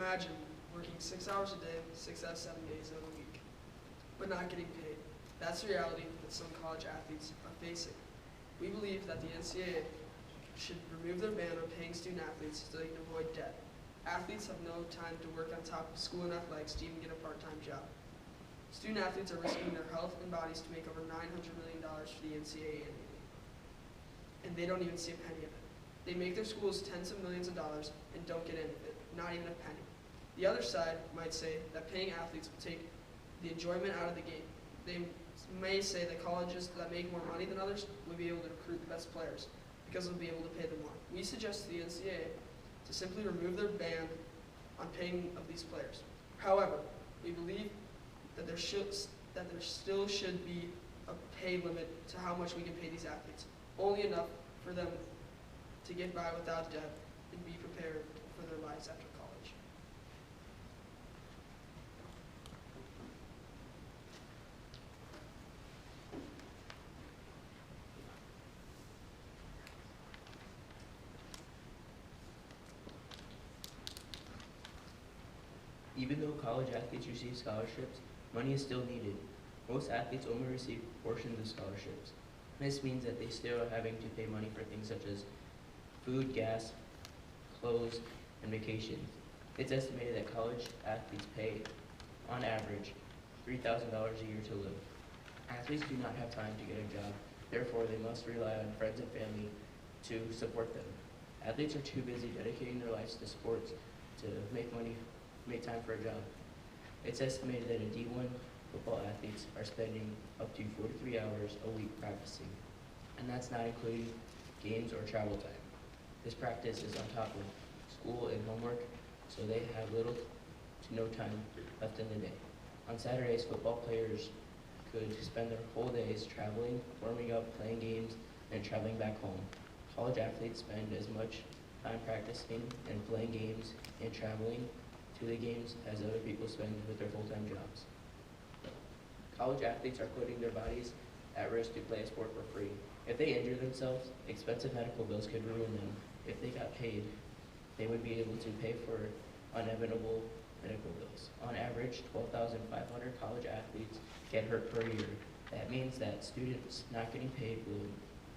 Imagine working 6 hours a day, 6 out of 7 days of the week, but not getting paid. That's the reality that some college athletes are facing. We believe that the NCAA should remove their ban on paying student athletes so they can avoid debt. Athletes have no time to work on top of school and athletics to even get a part-time job. Student athletes are risking their health and bodies to make over $900 million for the NCAA annually, and they don't even see a penny of it. They make their schools tens of millions of dollars and don't get any of it, not even a penny. The other side might say that paying athletes will take the enjoyment out of the game. They may say that colleges that make more money than others will be able to recruit the best players because they'll be able to pay them more. We suggest to the NCAA to simply remove their ban on paying of these players. However, we believe that there still should be a pay limit to how much we can pay these athletes, only enough for them to get by without debt and be prepared for their lives after college. Even though college athletes receive scholarships, money is still needed. Most athletes only receive portions of scholarships. This means that they still are having to pay money for things such as food, gas, clothes, and vacations. It's estimated that college athletes pay, on average, $3,000 a year to live. Athletes do not have time to get a job, therefore they must rely on friends and family to support them. Athletes are too busy dedicating their lives to sports to make time for a job. It's estimated that a D1 football athletes are spending up to 43 hours a week practicing, and that's not including games or travel time. This practice is on top of school and homework, so they have little to no time left in the day. On Saturdays, football players could spend their whole days traveling, warming up, playing games, and traveling back home. College athletes spend as much time practicing and playing games and traveling to the games as other people spend with their full-time jobs. College athletes are putting their bodies at risk to play a sport for free. If they injure themselves, expensive medical bills could ruin them. If they got paid, they would be able to pay for inevitable medical bills. On average, 12,500 college athletes get hurt per year. That means that students not getting paid will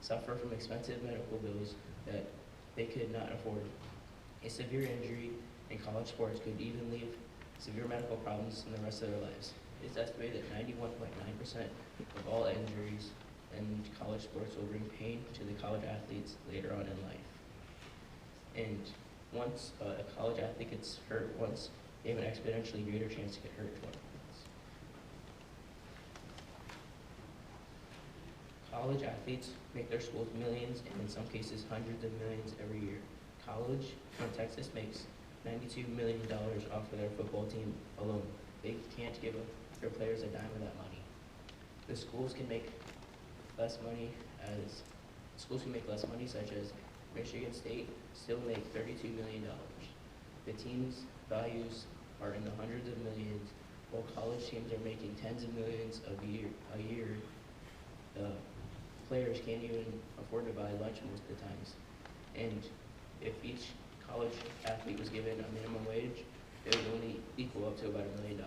suffer from expensive medical bills that they could not afford. A severe injury in college sports could even leave severe medical problems in the rest of their lives. It's estimated that 91.9% of all injuries in college sports will bring pain to the college athletes later on in life. And once a college athlete gets hurt once, they have an exponentially greater chance to get hurt twice. College athletes make their schools millions and in some cases hundreds of millions every year. College in Texas makes $92 million off of their football team alone. They can't give their players a dime of that money. The schools can make less money such as Michigan State still make $32 million. The team's values are in the hundreds of millions, while college teams are making tens of millions a year. The players can't even afford to buy lunch most of the times. And if each college athlete was given a minimum wage, it would only equal up to about $1 million.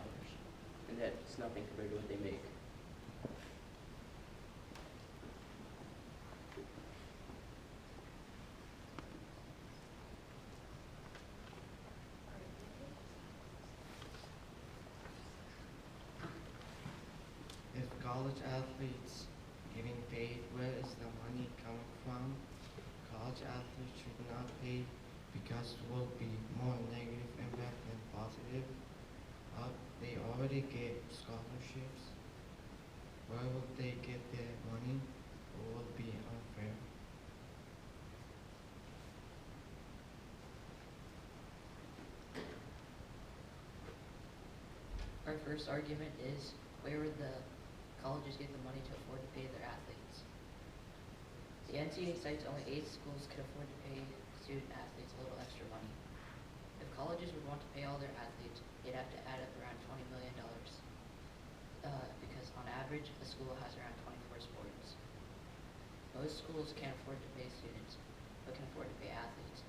And that's nothing compared to what they make. If college athletes getting paid, where is the money coming from? College athletes should not pay because it will be more negative impact than positive. They already get scholarships. Where will they get their money? It will be unfair. Our first argument is, where would the colleges get the money to afford to pay their athletes? The NCAA cites only 8 schools could afford to pay student athletes a little extra money. If colleges would want to pay all their athletes, they'd have to add up around $20 million, because on average, a school has around 24 sports. Most schools can't afford to pay students, but can afford to pay athletes.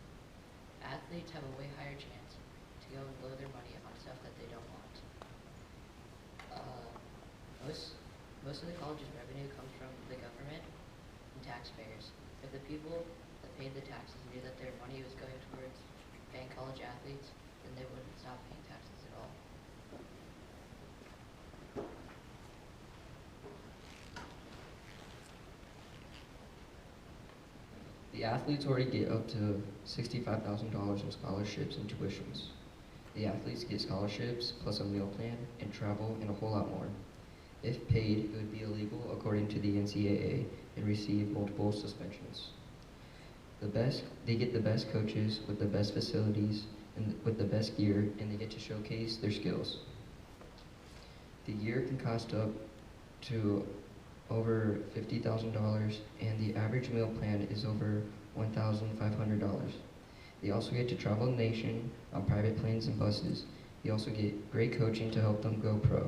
Athletes have a way higher chance to to go and blow their money on stuff that they don't want. Most of the college's revenue comes from the government and taxpayers. If the people that paid the taxes knew that their money was going towards paying college athletes, then they wouldn't stop paying taxes at all. The athletes already get up to $65,000 in scholarships and tuitions. The athletes get scholarships plus a meal plan and travel and a whole lot more. If paid, it would be illegal according to the NCAA and receive multiple suspensions. They get the best coaches with the best facilities and with the best gear, and they get to showcase their skills. The gear can cost up to over $50,000, and the average meal plan is over $1,500. They also get to travel the nation on private planes and buses. They also get great coaching to help them go pro,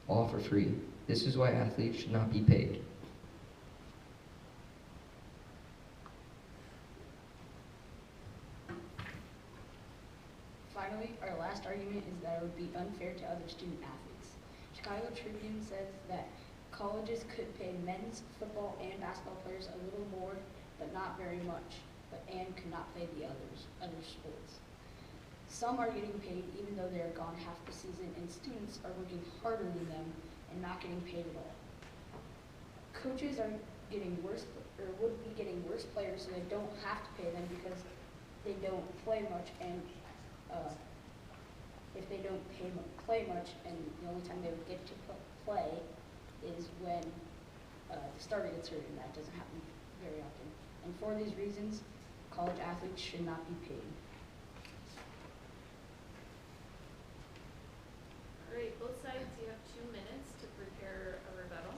all for free. This is why athletes should not be paid. Finally, our last argument is that it would be unfair to other student athletes. Chicago Tribune says that colleges could pay men's football and basketball players a little more, but not very much, and could not play the other sports. Some are getting paid even though they are gone half the season, and students are working harder than them and not getting paid at all. Coaches are getting worse, or would be getting worse players, so they don't have to pay them because they don't play much, and if they don't play much, and the only time they would get to play is when the starter gets hurt, and that doesn't happen very often. And for these reasons, college athletes should not be paid. All right, both sides, you have 2 minutes to prepare a rebuttal.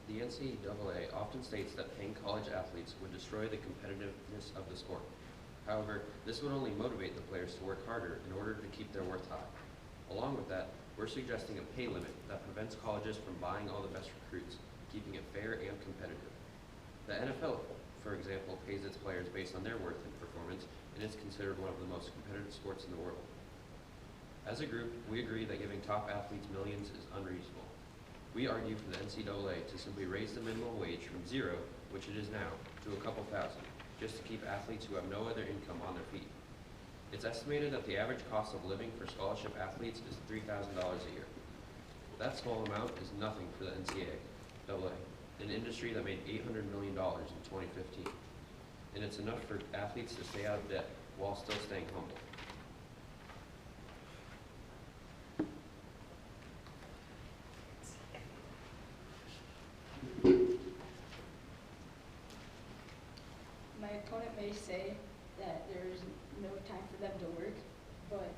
The NCAA often states that paying college athletes would destroy the competitiveness of the sport. However, this would only motivate the players to work harder in order to keep their worth high. Along with that, we're suggesting a pay limit that prevents colleges from buying all the best recruits, keeping it fair and competitive. The NFL, for example, pays its players based on their worth and performance, and is considered one of the most competitive sports in the world. As a group, we agree that giving top athletes millions is unreasonable. We argue for the NCAA to simply raise the minimum wage from 0, which it is now, to a couple thousand, just to keep athletes who have no other income on their feet. It's estimated that the average cost of living for scholarship athletes is $3,000 a year. That small amount is nothing for the NCAA, an industry that made $800 million in 2015. And it's enough for athletes to stay out of debt while still staying humble. My opponent may say that there is no time for them to work, but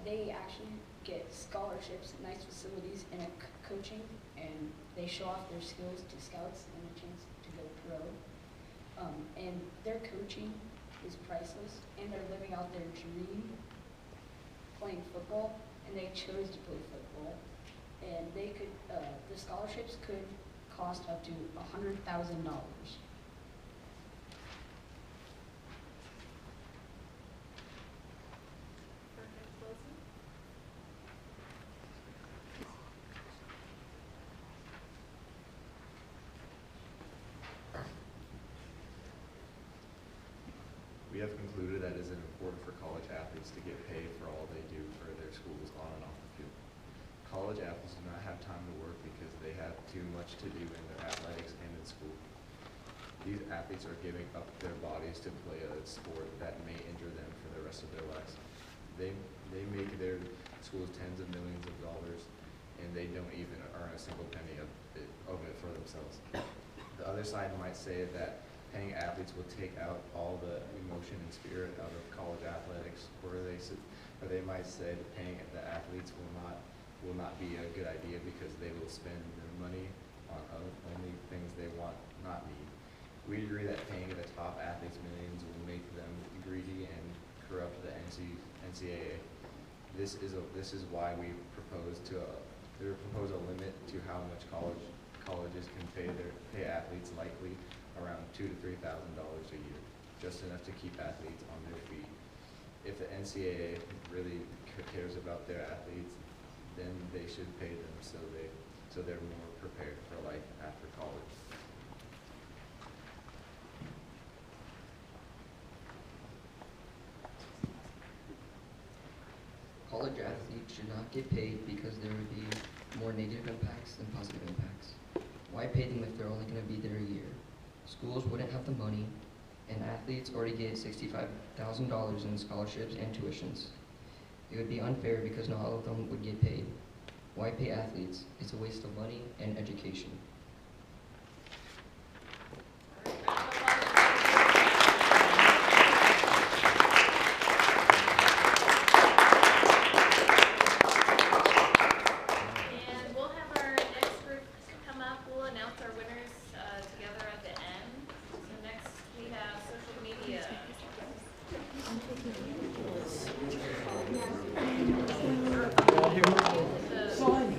they actually get scholarships, nice facilities, and coaching, and they show off their skills to scouts and a chance to go pro. And their coaching is priceless, and they're living out their dream playing football, and they chose to play football. And they could, the scholarships could cost up to $100,000. For closing? We have concluded that it is important for college athletes to get paid for all they do for their schools on and off the field. College athletes do not have time to work because they have too much to do in their athletics and in school. These athletes are giving up their bodies to play a sport that may injure them for the rest of their lives. They make their schools tens of millions of dollars, and they don't even earn a single penny of it for themselves. The other side might say that paying athletes will take out all the emotion and spirit out of college athletics, or they might say that paying the athletes will not be a good idea because they will spend their money on only things they want, not need. We agree that paying the top athletes millions will make them greedy and corrupt the NCAA. This is why we propose a limit to how much colleges can pay athletes, likely around $2,000 to $3,000 a year, just enough to keep athletes on their feet. If the NCAA really cares about their athletes, then they should pay them so they're more prepared for life after college. College athletes should not get paid because there would be more negative impacts than positive impacts. Why pay them if they're only going to be there a year? Schools wouldn't have the money, and athletes already get $65,000 in scholarships and tuitions. It would be unfair because not all of them would get paid. Why pay athletes? It's a waste of money and education.